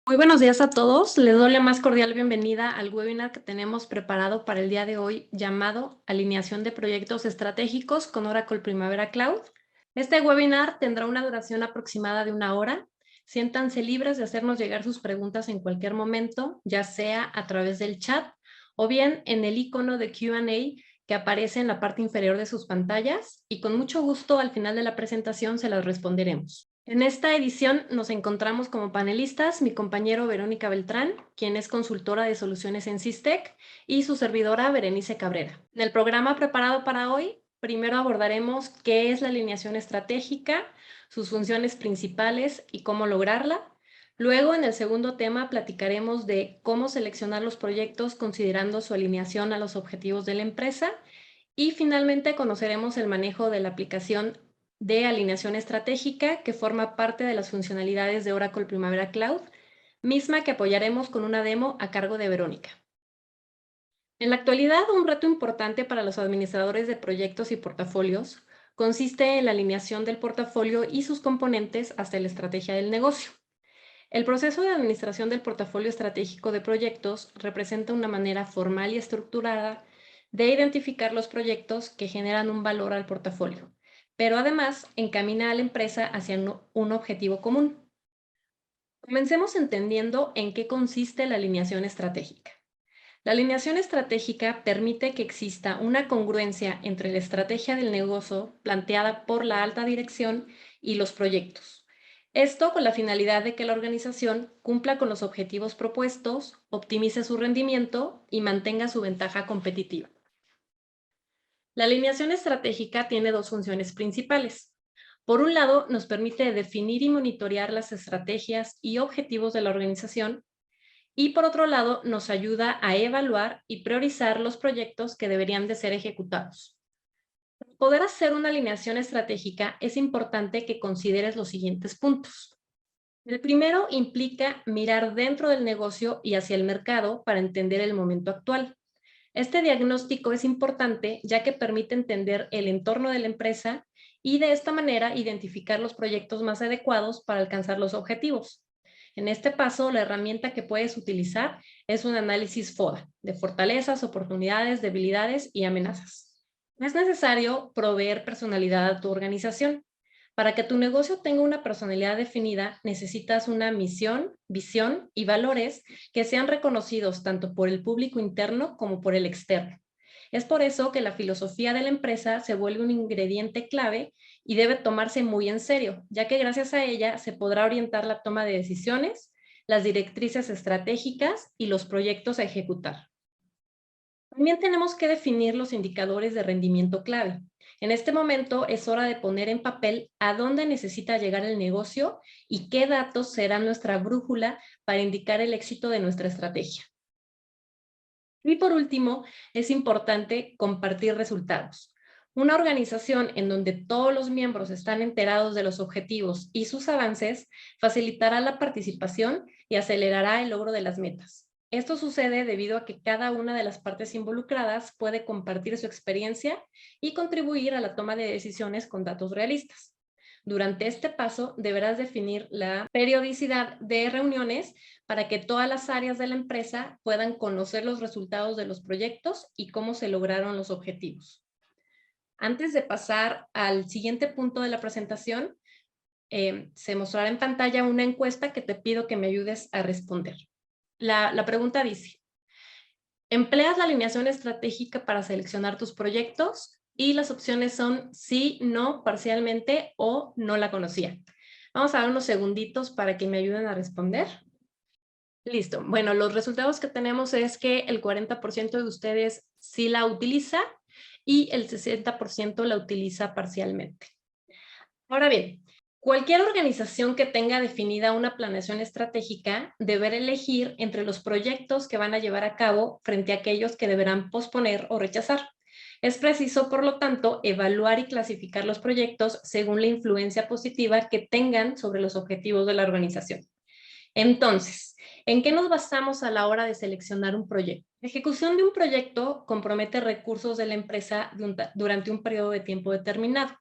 Muy buenos días a todos. Les doy la más cordial bienvenida al webinar que tenemos preparado para el día de hoy llamado Alineación de Proyectos Estratégicos con Oracle Primavera Cloud. Este webinar tendrá una duración aproximada de 1 hora. Siéntanse libres de hacernos llegar sus preguntas en cualquier momento, ya sea a través del chat o bien en el icono de Q&A que aparece en la parte inferior de sus pantallas y con mucho gusto al final de la presentación se las responderemos. En esta edición nos encontramos como panelistas mi compañero Verónica Beltrán, quien es consultora de soluciones en Sistec, y su servidora Berenice Cabrera. En el programa preparado para hoy, primero abordaremos qué es la alineación estratégica, sus funciones principales y cómo lograrla. Luego, en el segundo tema, platicaremos de cómo seleccionar los proyectos considerando su alineación a los objetivos de la empresa. Y finalmente conoceremos el manejo de la aplicación de alineación estratégica que forma parte de las funcionalidades de Oracle Primavera Cloud, misma que apoyaremos con una demo a cargo de Verónica. En la actualidad, un reto importante para los administradores de proyectos y portafolios consiste en la alineación del portafolio y sus componentes hasta la estrategia del negocio. El proceso de administración del portafolio estratégico de proyectos representa una manera formal y estructurada de identificar los proyectos que generan un valor al portafolio, pero además encamina a la empresa hacia un objetivo común. Comencemos entendiendo en qué consiste la alineación estratégica. La alineación estratégica permite que exista una congruencia entre la estrategia del negocio planteada por la alta dirección y los proyectos. Esto con la finalidad de que la organización cumpla con los objetivos propuestos, optimice su rendimiento y mantenga su ventaja competitiva. La alineación estratégica tiene dos funciones principales. Por un lado, nos permite definir y monitorear las estrategias y objetivos de la organización, y por otro lado, nos ayuda a evaluar y priorizar los proyectos que deberían de ser ejecutados. Para poder hacer una alineación estratégica, es importante que consideres los siguientes puntos. El primero implica mirar dentro del negocio y hacia el mercado para entender el momento actual. Este diagnóstico es importante ya que permite entender el entorno de la empresa y de esta manera identificar los proyectos más adecuados para alcanzar los objetivos. En este paso, la herramienta que puedes utilizar es un análisis FODA, de fortalezas, oportunidades, debilidades y amenazas. Es necesario proveer personalidad a tu organización. Para que tu negocio tenga una personalidad definida, necesitas una misión, visión y valores que sean reconocidos tanto por el público interno como por el externo. Es por eso que la filosofía de la empresa se vuelve un ingrediente clave y debe tomarse muy en serio, ya que gracias a ella se podrá orientar la toma de decisiones, las directrices estratégicas y los proyectos a ejecutar. También tenemos que definir los indicadores de rendimiento clave. En este momento es hora de poner en papel a dónde necesita llegar el negocio y qué datos serán nuestra brújula para indicar el éxito de nuestra estrategia. Y por último, es importante compartir resultados. Una organización en donde todos los miembros están enterados de los objetivos y sus avances facilitará la participación y acelerará el logro de las metas. Esto sucede debido a que cada una de las partes involucradas puede compartir su experiencia y contribuir a la toma de decisiones con datos realistas. Durante este paso deberás definir la periodicidad de reuniones para que todas las áreas de la empresa puedan conocer los resultados de los proyectos y cómo se lograron los objetivos. Antes de pasar al siguiente punto de la presentación, se mostrará en pantalla una encuesta que te pido que me ayudes a responder. La pregunta dice, ¿empleas la alineación estratégica para seleccionar tus proyectos? Y las opciones son sí, no, parcialmente o no la conocía. Vamos a dar unos segunditos para que me ayuden a responder. Listo. Bueno, los resultados que tenemos es que el 40% de ustedes sí la utiliza y el 60% la utiliza parcialmente. Ahora bien, cualquier organización que tenga definida una planeación estratégica deberá elegir entre los proyectos que van a llevar a cabo frente a aquellos que deberán posponer o rechazar. Es preciso, por lo tanto, evaluar y clasificar los proyectos según la influencia positiva que tengan sobre los objetivos de la organización. Entonces, ¿en qué nos basamos a la hora de seleccionar un proyecto? La ejecución de un proyecto compromete recursos de la empresa durante un periodo de tiempo determinado.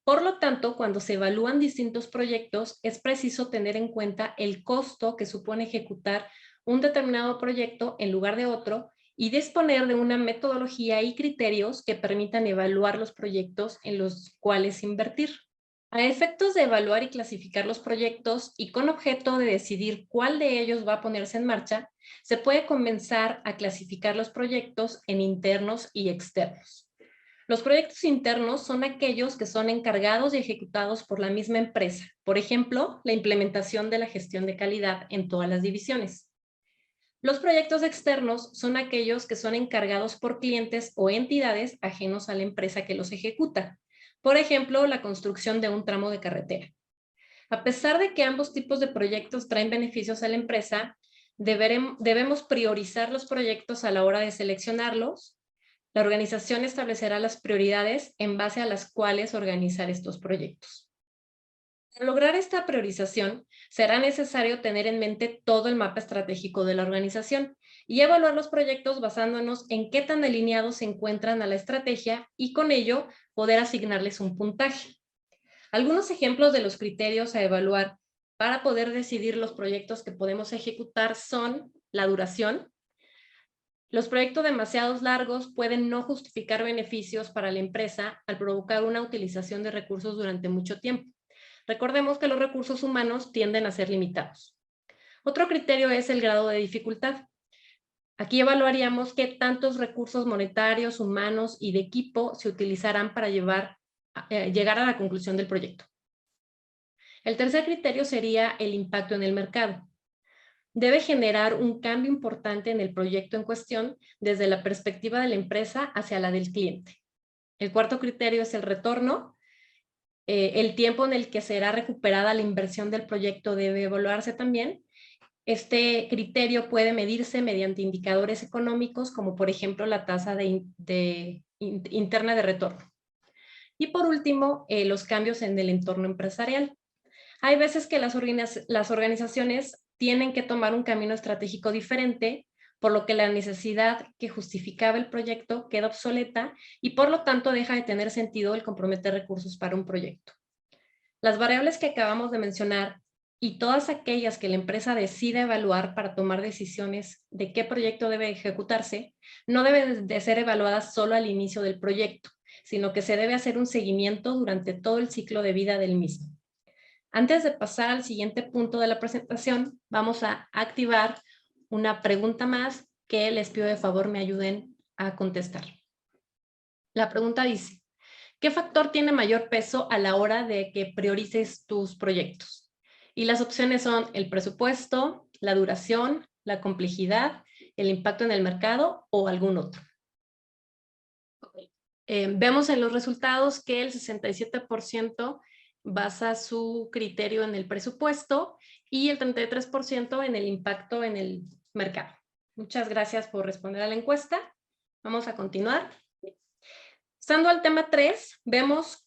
Por lo tanto, cuando se evalúan distintos proyectos, es preciso tener en cuenta el costo que supone ejecutar un determinado proyecto en lugar de otro y disponer de una metodología y criterios que permitan evaluar los proyectos en los cuales invertir. A efectos de evaluar y clasificar los proyectos y con objeto de decidir cuál de ellos va a ponerse en marcha, se puede comenzar a clasificar los proyectos en internos y externos. Los proyectos internos son aquellos que son encargados y ejecutados por la misma empresa. Por ejemplo, la implementación de la gestión de calidad en todas las divisiones. Los proyectos externos son aquellos que son encargados por clientes o entidades ajenos a la empresa que los ejecuta. Por ejemplo, la construcción de un tramo de carretera. A pesar de que ambos tipos de proyectos traen beneficios a la empresa, debemos priorizar los proyectos a la hora de seleccionarlos. La organización establecerá las prioridades en base a las cuales organizar estos proyectos. Para lograr esta priorización, será necesario tener en mente todo el mapa estratégico de la organización y evaluar los proyectos basándonos en qué tan alineados se encuentran a la estrategia y con ello poder asignarles un puntaje. Algunos ejemplos de los criterios a evaluar para poder decidir los proyectos que podemos ejecutar son la duración. Los proyectos demasiado largos pueden no justificar beneficios para la empresa al provocar una utilización de recursos durante mucho tiempo. Recordemos que los recursos humanos tienden a ser limitados. Otro criterio es el grado de dificultad. Aquí evaluaríamos qué tantos recursos monetarios, humanos y de equipo se utilizarán para llegar a la conclusión del proyecto. El tercer criterio sería el impacto en el mercado. Debe generar un cambio importante en el proyecto en cuestión desde la perspectiva de la empresa hacia la del cliente. El cuarto criterio es el retorno. El tiempo en el que será recuperada la inversión del proyecto debe evaluarse también. Este criterio puede medirse mediante indicadores económicos, como por ejemplo la tasa interna de retorno. Y por último, los cambios en el entorno empresarial. Hay veces que las organizaciones tienen que tomar un camino estratégico diferente, por lo que la necesidad que justificaba el proyecto queda obsoleta y por lo tanto deja de tener sentido el comprometer recursos para un proyecto. Las variables que acabamos de mencionar y todas aquellas que la empresa decida evaluar para tomar decisiones de qué proyecto debe ejecutarse, no deben de ser evaluadas solo al inicio del proyecto, sino que se debe hacer un seguimiento durante todo el ciclo de vida del mismo. Antes de pasar al siguiente punto de la presentación, vamos a activar una pregunta más que les pido de favor me ayuden a contestar. La pregunta dice, ¿qué factor tiene mayor peso a la hora de que priorices tus proyectos? Y las opciones son el presupuesto, la duración, la complejidad, el impacto en el mercado o algún otro. Vemos en los resultados que el 67% basa su criterio en el presupuesto y el 33% en el impacto en el mercado. Muchas gracias por responder a la encuesta. Vamos a continuar. Pasando al tema 3, veamos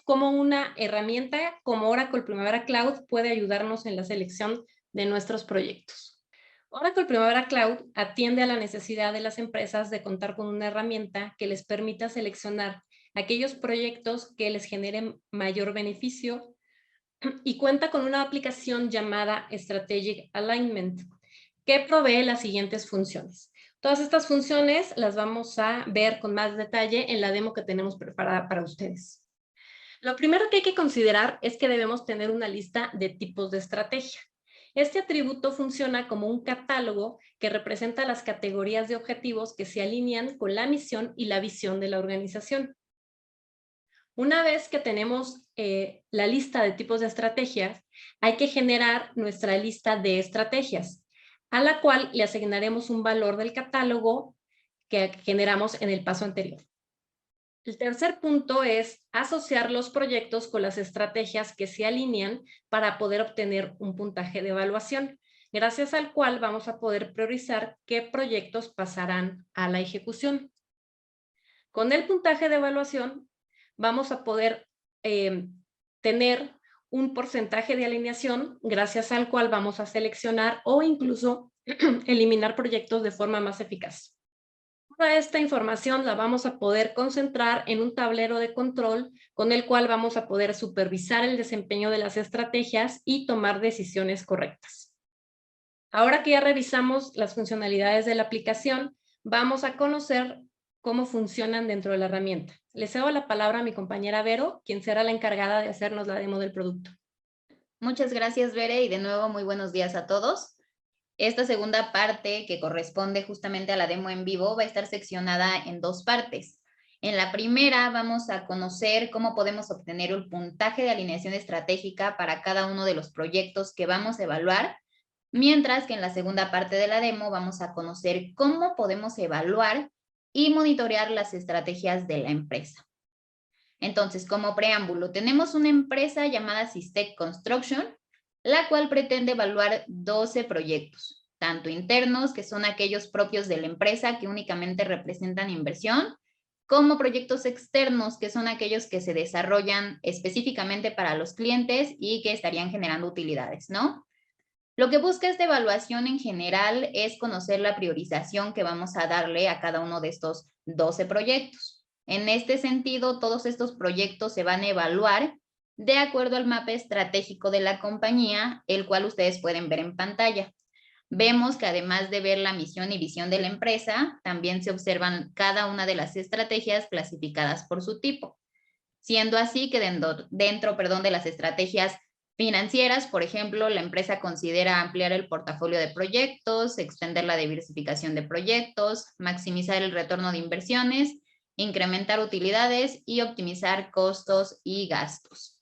cómo una herramienta como Oracle Primavera Cloud puede ayudarnos en la selección de nuestros proyectos. Oracle Primavera Cloud atiende a la necesidad de las empresas de contar con una herramienta que les permita seleccionar aquellos proyectos que les generen mayor beneficio y cuenta con una aplicación llamada Strategic Alignment que provee las siguientes funciones. Todas estas funciones las vamos a ver con más detalle en la demo que tenemos preparada para ustedes. Lo primero que hay que considerar es que debemos tener una lista de tipos de estrategia. Este atributo funciona como un catálogo que representa las categorías de objetivos que se alinean con la misión y la visión de la organización. Una vez que tenemos la lista de tipos de estrategias, hay que generar nuestra lista de estrategias, a la cual le asignaremos un valor del catálogo que generamos en el paso anterior. El tercer punto es asociar los proyectos con las estrategias que se alinean para poder obtener un puntaje de evaluación, gracias al cual vamos a poder priorizar qué proyectos pasarán a la ejecución. Con el puntaje de evaluación vamos a poder tener un porcentaje de alineación gracias al cual vamos a seleccionar o incluso eliminar proyectos de forma más eficaz. Toda esta información la vamos a poder concentrar en un tablero de control con el cual vamos a poder supervisar el desempeño de las estrategias y tomar decisiones correctas. Ahora que ya revisamos las funcionalidades de la aplicación, vamos a conocer cómo funcionan dentro de la herramienta. Le cedo la palabra a mi compañera Vero, quien será la encargada de hacernos la demo del producto. Muchas gracias, Bere, y de nuevo muy buenos días a todos. Esta segunda parte, que corresponde justamente a la demo en vivo, va a estar seccionada en dos partes. En la primera vamos a conocer cómo podemos obtener el puntaje de alineación estratégica para cada uno de los proyectos que vamos a evaluar, mientras que en la segunda parte de la demo vamos a conocer cómo podemos evaluar y monitorear las estrategias de la empresa. Entonces, como preámbulo, tenemos una empresa llamada Systech Construction, la cual pretende evaluar 12 proyectos, tanto internos, que son aquellos propios de la empresa que únicamente representan inversión, como proyectos externos, que son aquellos que se desarrollan específicamente para los clientes y que estarían generando utilidades, ¿no? Lo que busca esta evaluación en general es conocer la priorización que vamos a darle a cada uno de estos 12 proyectos. En este sentido, todos estos proyectos se van a evaluar de acuerdo al mapa estratégico de la compañía, el cual ustedes pueden ver en pantalla. Vemos que además de ver la misión y visión de la empresa, también se observan cada una de las estrategias clasificadas por su tipo, siendo así que dentro de las estrategias financieras, por ejemplo, la empresa considera ampliar el portafolio de proyectos, extender la diversificación de proyectos, maximizar el retorno de inversiones, incrementar utilidades y optimizar costos y gastos.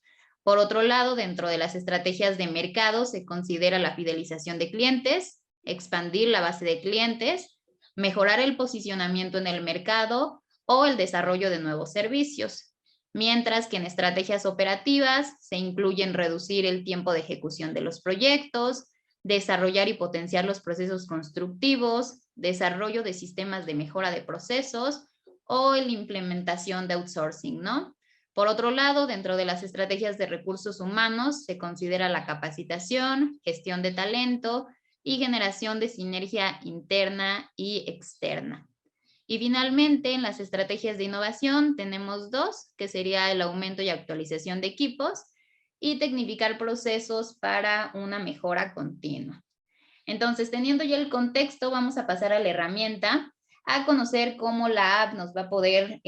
Por otro lado, dentro de las estrategias de mercado se considera la fidelización de clientes, expandir la base de clientes, mejorar el posicionamiento en el mercado o el desarrollo de nuevos servicios. Mientras que en estrategias operativas se incluyen reducir el tiempo de ejecución de los proyectos, desarrollar y potenciar los procesos constructivos, desarrollo de sistemas de mejora de procesos o la implementación de outsourcing, ¿no? Por otro lado, dentro de las estrategias de recursos humanos se considera la capacitación, gestión de talento y generación de sinergia interna y externa. Y finalmente, en las estrategias de innovación tenemos dos, que sería el aumento y actualización de equipos y tecnificar procesos para una mejora continua. Entonces, teniendo ya el contexto, vamos a pasar a la herramienta a conocer cómo la app nos va a poder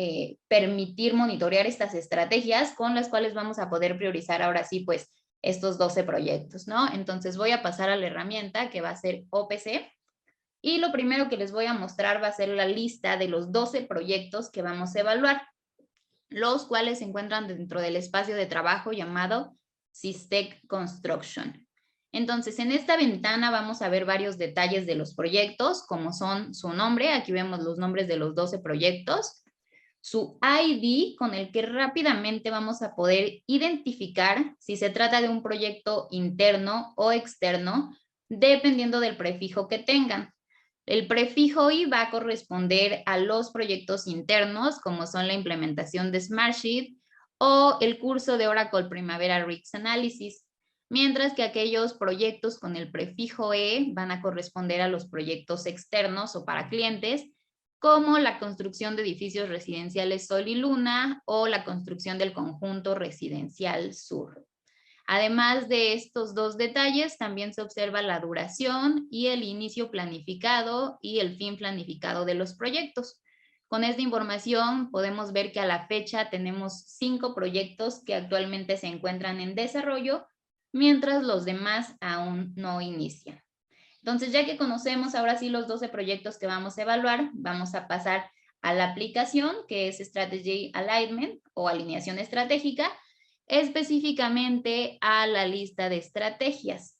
permitir monitorear estas estrategias con las cuales vamos a poder priorizar ahora sí, pues, estos 12 proyectos, ¿no? Entonces, voy a pasar a la herramienta que va a ser OPC. Y lo primero que les voy a mostrar va a ser la lista de los 12 proyectos que vamos a evaluar, los cuales se encuentran dentro del espacio de trabajo llamado Systech Construction. Entonces, en esta ventana vamos a ver varios detalles de los proyectos, como son su nombre, aquí vemos los nombres de los 12 proyectos, su ID con el que rápidamente vamos a poder identificar si se trata de un proyecto interno o externo, dependiendo del prefijo que tengan. El prefijo I va a corresponder a los proyectos internos, como son la implementación de Smartsheet o el curso de Oracle Primavera Risk Analysis, mientras que aquellos proyectos con el prefijo E van a corresponder a los proyectos externos o para clientes, como la construcción de edificios residenciales Sol y Luna o la construcción del conjunto residencial Sur. Además de estos dos detalles, también se observa la duración y el inicio planificado y el fin planificado de los proyectos. Con esta información podemos ver que a la fecha tenemos 5 proyectos que actualmente se encuentran en desarrollo, mientras los demás aún no inician. Entonces, ya que conocemos ahora sí los 12 proyectos que vamos a evaluar, vamos a pasar a la aplicación, que es Strategy Alignment o alineación estratégica, específicamente a la lista de estrategias.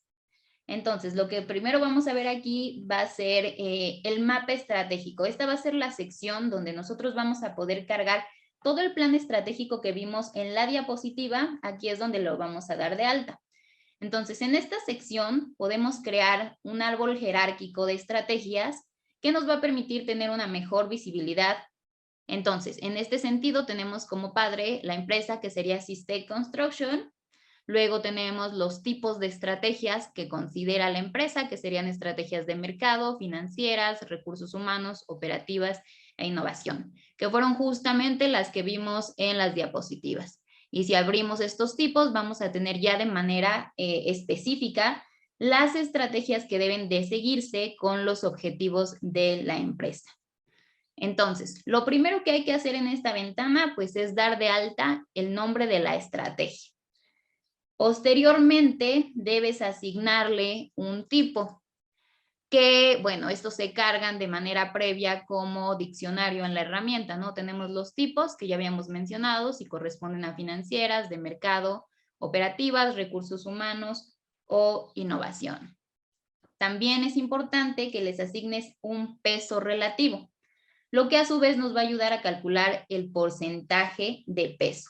Entonces, lo que primero vamos a ver aquí va a ser el mapa estratégico. Esta va a ser la sección donde nosotros vamos a poder cargar todo el plan estratégico que vimos en la diapositiva. Aquí es donde lo vamos a dar de alta. Entonces, en esta sección podemos crear un árbol jerárquico de estrategias que nos va a permitir tener una mejor visibilidad. Entonces, en este sentido, tenemos como padre la empresa que sería Systech Construction. Luego tenemos los tipos de estrategias que considera la empresa, que serían estrategias de mercado, financieras, recursos humanos, operativas e innovación, que fueron justamente las que vimos en las diapositivas. Y si abrimos estos tipos, vamos a tener ya de manera específica las estrategias que deben de seguirse con los objetivos de la empresa. Entonces, lo primero que hay que hacer en esta ventana, pues, es dar de alta el nombre de la estrategia. Posteriormente, debes asignarle un tipo, que, bueno, estos se cargan de manera previa como diccionario en la herramienta, ¿no? Tenemos los tipos que ya habíamos mencionado, si corresponden a financieras, de mercado, operativas, recursos humanos o innovación. También es importante que les asignes un peso relativo, lo que a su vez nos va a ayudar a calcular el porcentaje de peso,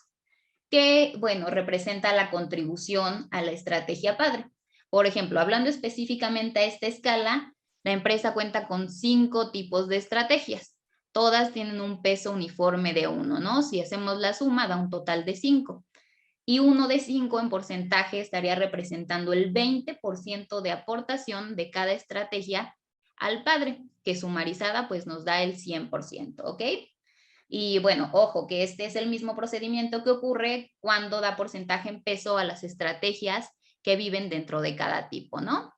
que, bueno, representa la contribución a la estrategia padre. Por ejemplo, hablando específicamente a esta escala, la empresa cuenta con 5 tipos de estrategias. Todas tienen un peso uniforme de 1, ¿no? Si hacemos la suma, da un total de 5. Y 1 de 5 en porcentaje estaría representando el 20% de aportación de cada estrategia al padre, que sumarizada pues nos da el 100%, ¿ok? Y bueno, ojo, que este es el mismo procedimiento que ocurre cuando da porcentaje en peso a las estrategias que viven dentro de cada tipo, ¿no?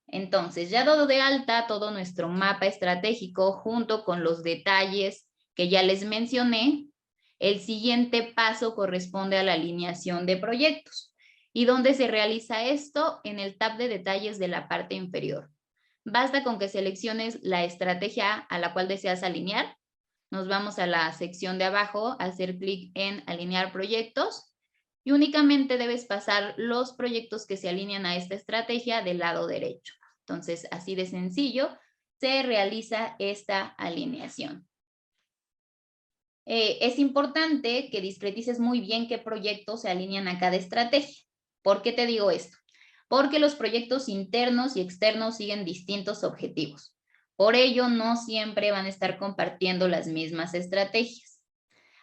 Entonces, ya dado de alta todo nuestro mapa estratégico junto con los detalles que ya les mencioné, el siguiente paso corresponde a la alineación de proyectos. ¿Y dónde se realiza esto? En el tab de detalles de la parte inferior. Basta con que selecciones la estrategia a la cual deseas alinear. Nos vamos a la sección de abajo, hacer clic en alinear proyectos y únicamente debes pasar los proyectos que se alinean a esta estrategia del lado derecho. Entonces, así de sencillo se realiza esta alineación. Es importante que discretices muy bien qué proyectos se alinean a cada estrategia. ¿Por qué te digo esto? Porque los proyectos internos y externos siguen distintos objetivos. Por ello, no siempre van a estar compartiendo las mismas estrategias.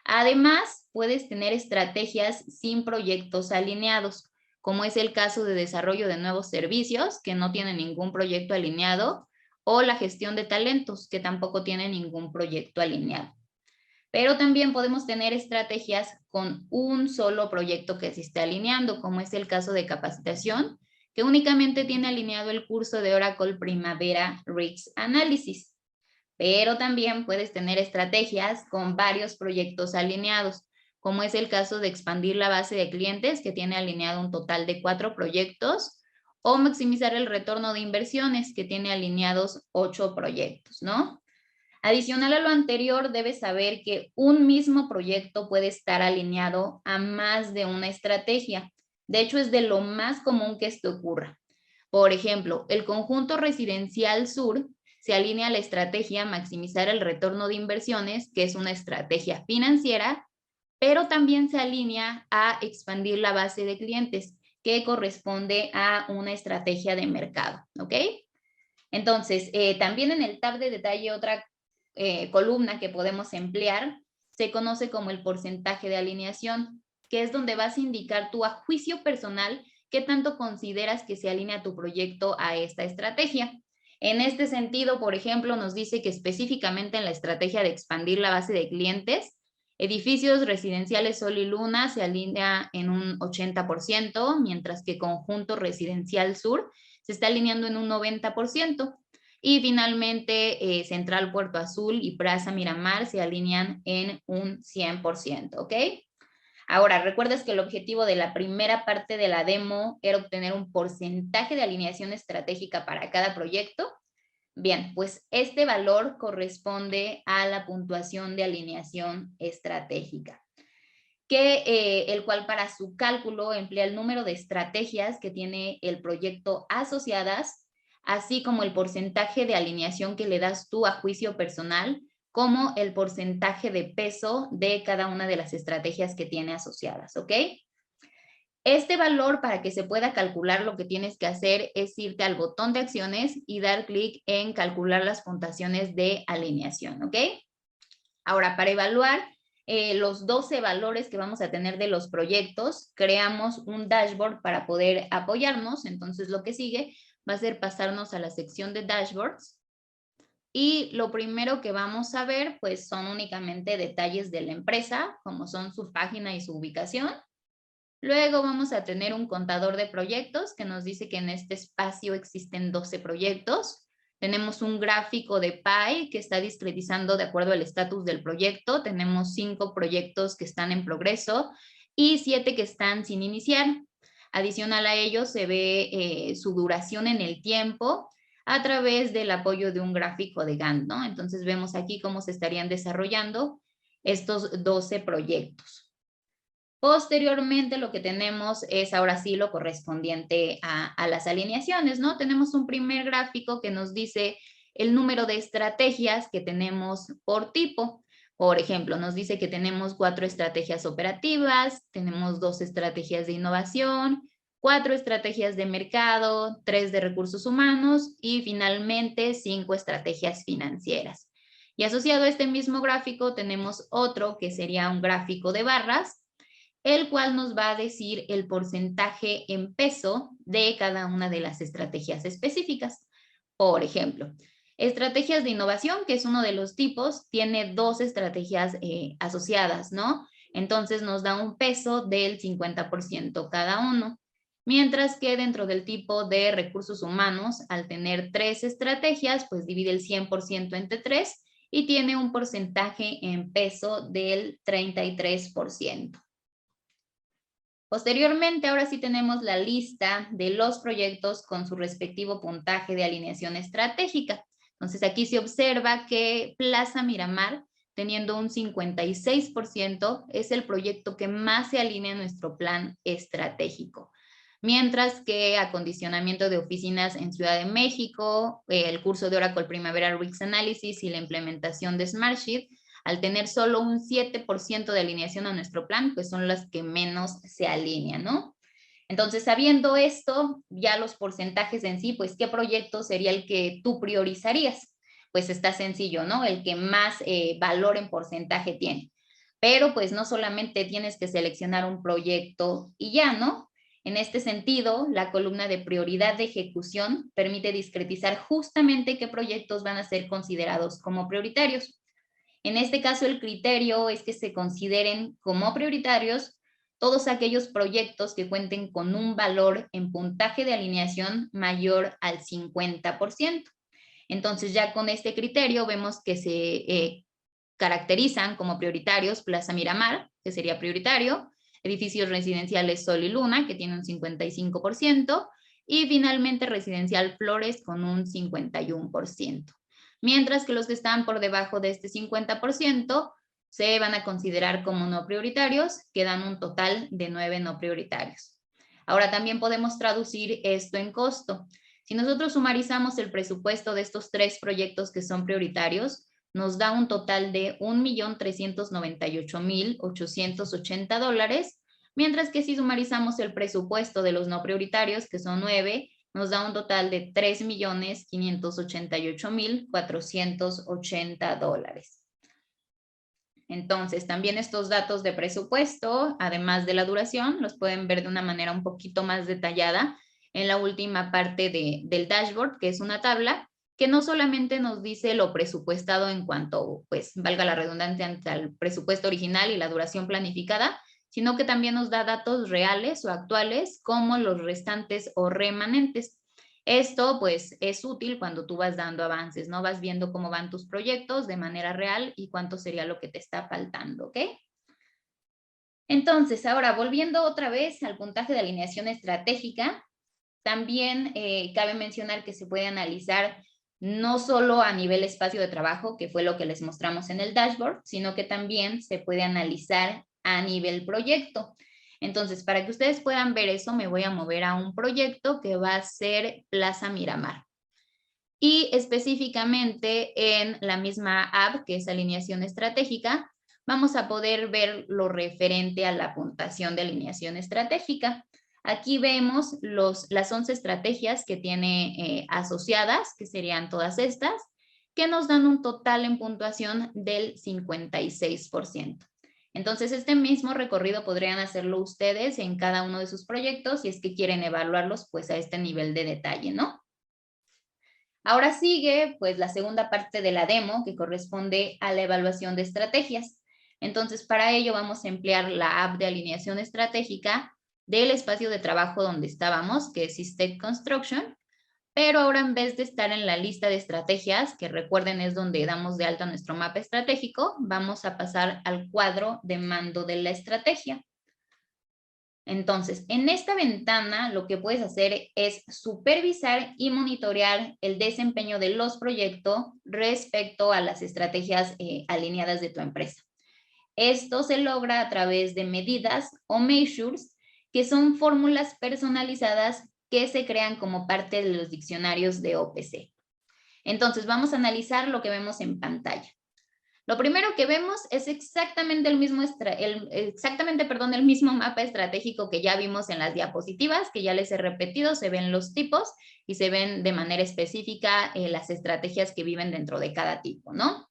Además, puedes tener estrategias sin proyectos alineados, como es el caso de desarrollo de nuevos servicios, que no tiene ningún proyecto alineado, o la gestión de talentos, que tampoco tiene ningún proyecto alineado. Pero también podemos tener estrategias con un solo proyecto que se esté alineando, como es el caso de capacitación, que únicamente tiene alineado el curso de Oracle Primavera Risk Analysis. Pero también puedes tener estrategias con varios proyectos alineados, como es el caso de expandir la base de clientes, que tiene alineado un total de 4 proyectos, o maximizar el retorno de inversiones, que tiene alineados 8 proyectos, ¿no? Adicional a lo anterior, debes saber que un mismo proyecto puede estar alineado a más de una estrategia. De hecho, es de lo más común que esto ocurra. Por ejemplo, el conjunto residencial sur se alinea a la estrategia maximizar el retorno de inversiones, que es una estrategia financiera, pero también se alinea a expandir la base de clientes, que corresponde a una estrategia de mercado, ¿ok? Entonces, también en el tab de detalle, otra columna que podemos emplear se conoce como el porcentaje de alineación, que es donde vas a indicar tu a juicio personal qué tanto consideras que se alinea tu proyecto a esta estrategia. En este sentido, por ejemplo, nos dice que específicamente en la estrategia de expandir la base de clientes, edificios residenciales Sol y Luna se alinea en un 80%, mientras que conjunto residencial sur se está alineando en un 90%. Y finalmente, Central Puerto Azul y Plaza Miramar se alinean en un 100%, ¿ok? Ahora, ¿recuerdas que el objetivo de la primera parte de la demo era obtener un porcentaje de alineación estratégica para cada proyecto? Bien, pues este valor corresponde a la puntuación de alineación estratégica, el cual para su cálculo emplea el número de estrategias que tiene el proyecto asociadas, así como el porcentaje de alineación que le das tú a juicio personal, como el porcentaje de peso de cada una de las estrategias que tiene asociadas, ¿ok? Este valor, para que se pueda calcular, lo que tienes que hacer es irte al botón de acciones y dar clic en calcular las puntuaciones de alineación, ¿ok? Ahora, para evaluar los 12 valores que vamos a tener de los proyectos, creamos un dashboard para poder apoyarnos. Entonces, lo que sigue va a ser pasarnos a la sección de dashboards. Y lo primero que vamos a ver, pues son únicamente detalles de la empresa, como son su página y su ubicación. Luego vamos a tener un contador de proyectos que nos dice que en este espacio existen 12 proyectos. Tenemos un gráfico de PI que está discretizando de acuerdo al estatus del proyecto. Tenemos 5 proyectos que están en progreso y 7 que están sin iniciar. Adicional a ello se ve su duración en el tiempo a través del apoyo de un gráfico de Gantt, ¿no? Entonces vemos aquí cómo se estarían desarrollando estos 12 proyectos. Posteriormente lo que tenemos es ahora sí lo correspondiente a las alineaciones, ¿no? Tenemos un primer gráfico que nos dice el número de estrategias que tenemos por tipo. Por ejemplo, nos dice que tenemos 4 estrategias operativas, tenemos 2 estrategias de innovación, 4 estrategias de mercado, 3 de recursos humanos y finalmente 5 estrategias financieras. Y asociado a este mismo gráfico tenemos otro que sería un gráfico de barras, el cual nos va a decir el porcentaje en peso de cada una de las estrategias específicas. Por ejemplo, estrategias de innovación, que es uno de los tipos, tiene 2 estrategias asociadas, ¿no? Entonces nos da un peso del 50% cada uno. Mientras que dentro del tipo de recursos humanos, al tener 3 estrategias, pues divide el 100% entre 3 y tiene un porcentaje en peso del 33%. Posteriormente, ahora sí tenemos la lista de los proyectos con su respectivo puntaje de alineación estratégica. Entonces, aquí se observa que Plaza Miramar, teniendo un 56%, es el proyecto que más se alinea a nuestro plan estratégico. Mientras que acondicionamiento de oficinas en Ciudad de México, el curso de Oracle Primavera Risk Analysis y la implementación de Smartsheet, al tener solo un 7% de alineación a nuestro plan, pues son las que menos se alinean, ¿no? Entonces, sabiendo esto, ya los porcentajes en sí, pues, ¿qué proyecto sería el que tú priorizarías? Pues está sencillo, ¿no? El que más valor en porcentaje tiene. Pero, pues, no solamente tienes que seleccionar un proyecto y ya, ¿no? En este sentido, la columna de prioridad de ejecución permite discretizar justamente qué proyectos van a ser considerados como prioritarios. En este caso, el criterio es que se consideren como prioritarios todos aquellos proyectos que cuenten con un valor en puntaje de alineación mayor al 50%. Entonces, ya con este criterio vemos que se caracterizan como prioritarios Plaza Miramar, que sería prioritario, edificios residenciales Sol y Luna, que tiene un 55%, y finalmente Residencial Flores con un 51%. Mientras que los que están por debajo de este 50% se van a considerar como no prioritarios, quedan un total de 9 no prioritarios. Ahora también podemos traducir esto en costo. Si nosotros sumarizamos el presupuesto de estos 3 proyectos que son prioritarios, nos da un total de $1,398,880, mientras que si sumarizamos el presupuesto de los no prioritarios, que son 9, nos da un total de $3,588,480. Entonces, también estos datos de presupuesto, además de la duración, los pueden ver de una manera un poquito más detallada en la última parte del dashboard, que es una tabla que no solamente nos dice lo presupuestado en cuanto, pues, valga la redundancia, ante el presupuesto original y la duración planificada, sino que también nos da datos reales o actuales como los restantes o remanentes. Esto pues es útil cuando tú vas dando avances, ¿no? Vas viendo cómo van tus proyectos de manera real y cuánto sería lo que te está faltando, ¿ok? Entonces, ahora volviendo otra vez al puntaje de alineación estratégica, también cabe mencionar que se puede analizar no solo a nivel espacio de trabajo, que fue lo que les mostramos en el dashboard, sino que también se puede analizar a nivel proyecto. Entonces, para que ustedes puedan ver eso, me voy a mover a un proyecto que va a ser Plaza Miramar. Y específicamente en la misma app, que es alineación estratégica, vamos a poder ver lo referente a la puntuación de alineación estratégica. Aquí vemos las 11 estrategias que tiene asociadas, que serían todas estas, que nos dan un total en puntuación del 56%. Entonces, este mismo recorrido podrían hacerlo ustedes en cada uno de sus proyectos si es que quieren evaluarlos pues a este nivel de detalle, ¿no? Ahora sigue pues la segunda parte de la demo que corresponde a la evaluación de estrategias. Entonces para ello vamos a emplear la app de alineación estratégica del espacio de trabajo donde estábamos, que es System Construction, pero ahora en vez de estar en la lista de estrategias, que recuerden es donde damos de alta nuestro mapa estratégico, vamos a pasar al cuadro de mando de la estrategia. Entonces, en esta ventana lo que puedes hacer es supervisar y monitorear el desempeño de los proyectos respecto a las estrategias alineadas de tu empresa. Esto se logra a través de medidas o measures, que son fórmulas personalizadas que se crean como parte de los diccionarios de OPC. Entonces, vamos a analizar lo que vemos en pantalla. Lo primero que vemos es exactamente el mismo mapa estratégico que ya vimos en las diapositivas, que ya les he repetido. Se ven los tipos y se ven de manera específica las estrategias que viven dentro de cada tipo, ¿no?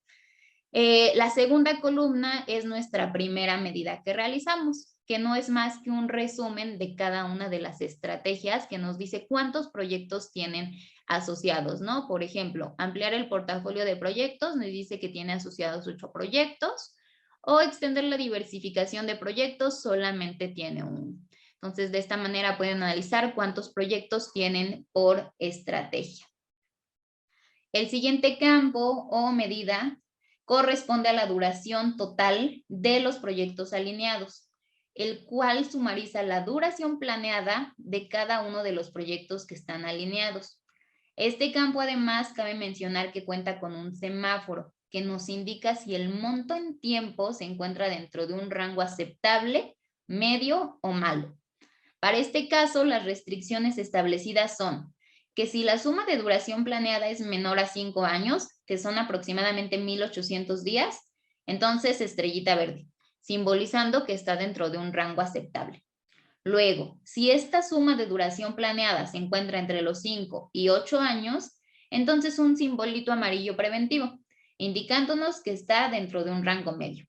La segunda columna es nuestra primera medida que realizamos, que no es más que un resumen de cada una de las estrategias que nos dice cuántos proyectos tienen asociados, ¿no? Por ejemplo, ampliar el portafolio de proyectos, nos dice que tiene asociados 8 proyectos, o extender la diversificación de proyectos, solamente tiene uno. Entonces, de esta manera pueden analizar cuántos proyectos tienen por estrategia. El siguiente campo o medida corresponde a la duración total de los proyectos alineados, el cual sumariza la duración planeada de cada uno de los proyectos que están alineados. Este campo además cabe mencionar que cuenta con un semáforo que nos indica si el monto en tiempo se encuentra dentro de un rango aceptable, medio o malo. Para este caso, las restricciones establecidas son que si la suma de duración planeada es menor a 5 años, que son aproximadamente 1,800 días, entonces estrellita verde, simbolizando que está dentro de un rango aceptable. Luego, si esta suma de duración planeada se encuentra entre los 5 y 8 años, entonces un simbolito amarillo preventivo, indicándonos que está dentro de un rango medio.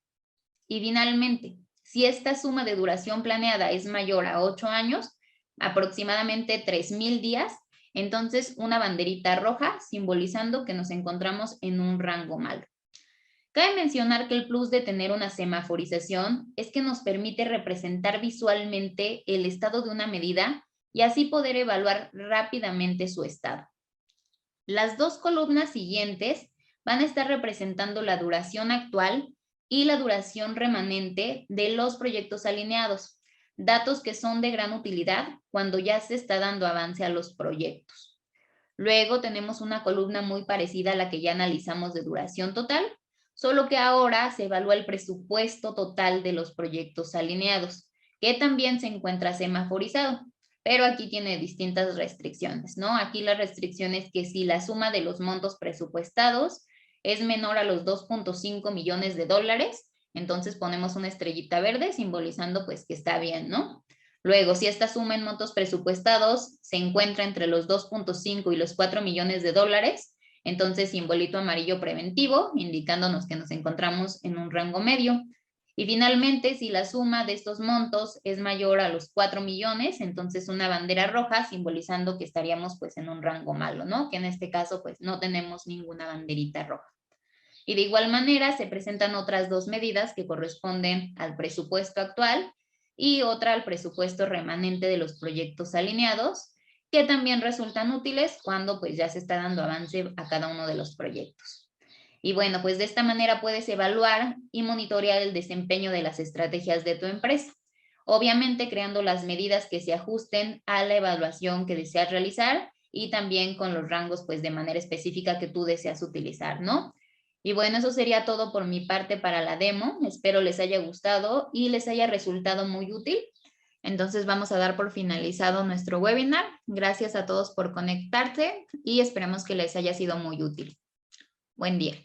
Y finalmente, si esta suma de duración planeada es mayor a 8 años, aproximadamente 3,000 días, entonces una banderita roja simbolizando que nos encontramos en un rango malo. Cabe mencionar que el plus de tener una semaforización es que nos permite representar visualmente el estado de una medida y así poder evaluar rápidamente su estado. Las dos columnas siguientes van a estar representando la duración actual y la duración remanente de los proyectos alineados, datos que son de gran utilidad cuando ya se está dando avance a los proyectos. Luego tenemos una columna muy parecida a la que ya analizamos de duración total, solo que ahora se evalúa el presupuesto total de los proyectos alineados, que también se encuentra semaforizado, pero aquí tiene distintas restricciones, ¿no? Aquí la restricción es que si la suma de los montos presupuestados es menor a los 2.5 millones de dólares, entonces ponemos una estrellita verde simbolizando pues que está bien, ¿no? Luego, si esta suma en montos presupuestados se encuentra entre los 2.5 y los 4 millones de dólares, entonces simbolito amarillo preventivo, indicándonos que nos encontramos en un rango medio. Y finalmente, si la suma de estos montos es mayor a los 4 millones, entonces una bandera roja simbolizando que estaríamos pues en un rango malo, ¿no? Que en este caso pues no tenemos ninguna banderita roja. Y de igual manera se presentan otras dos medidas que corresponden al presupuesto actual y otra al presupuesto remanente de los proyectos alineados, que también resultan útiles cuando pues ya se está dando avance a cada uno de los proyectos. Y bueno, pues de esta manera puedes evaluar y monitorear el desempeño de las estrategias de tu empresa. Obviamente creando las medidas que se ajusten a la evaluación que deseas realizar y también con los rangos pues de manera específica que tú deseas utilizar, ¿no? Y bueno, eso sería todo por mi parte para la demo. Espero les haya gustado y les haya resultado muy útil. Entonces vamos a dar por finalizado nuestro webinar. Gracias a todos por conectarse y esperemos que les haya sido muy útil. Buen día.